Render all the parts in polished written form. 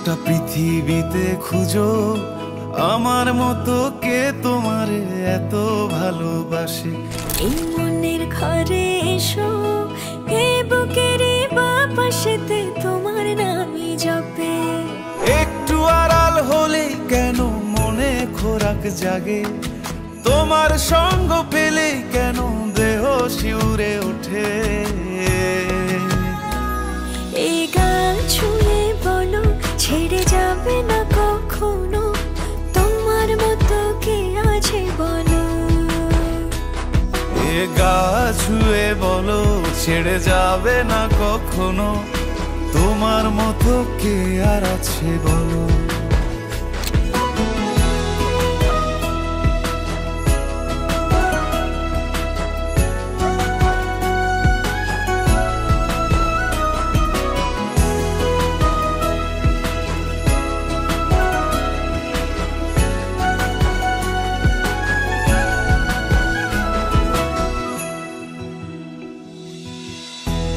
গোটা পৃথিবীতে খুঁজো আমার মতো কে তোমারে এত ভালোবাসে। এই মনের ঘরে এসো, এ বুকের বাপাশেতে তোমার নামই জপে। একটু আড়াল হলে কেন মনে খোরাক জাগে, তোমার সঙ্গ পেলে কেন দেহ শিউরে ওঠে। এই গান ছুঁয়ে বলো ছেড়ে যাবে না কখনো, তোমার মতো কে আছে বলো। এ গা ছুঁয়ে বলো ছেড়ে যাবে না কখনো, তোমার মতো কে আর আছে বলো।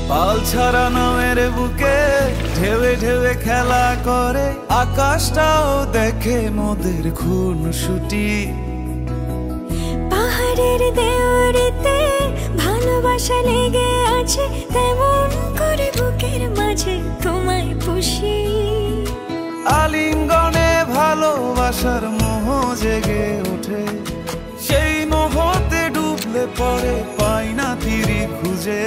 পাল ছাড়া নামের বুকে ঢেউে ঢেউে খেলা করে, আকাশটাও দেখে মোদের খুনসুটি। পাহাড়ের দেওয়ারিতে ভালোবাসা লেগে আছে, তেমন করে বুকের মাঝে তোমায় পুষি। আলিঙ্গনে ভালোবাসার মোহ জেগে ওঠে, সেই মোহতে ডুবলে পরে পাই না তীরে খুঁজে।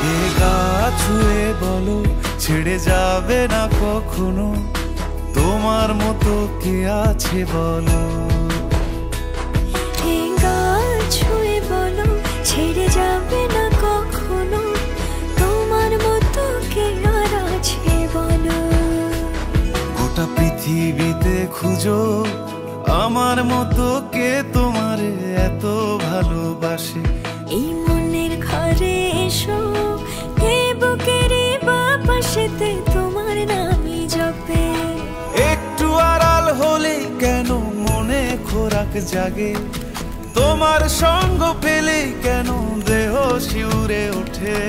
এ গা ছুঁয়ে বলো ছেড়ে যাবে না কখনো, তোমার মতো কে আছে বলো। এ গা ছুঁয়ে বলো ছেড়ে যাবে না কখনো, তোমার মতো কে আর আছে বলো। গোটা পৃথিবীতে খুঁজো আমার মতো কে তোমারে এত ভালোবাসে। এই মনের ঘরে এসো, এ বুকের বাপাশেতে তোমার নামই জপে। একটু আড়াল হলে কেন মনে খোরাক জাগে, তোমার সঙ্গ পেলে কেন দেহ শিউরে ওঠে।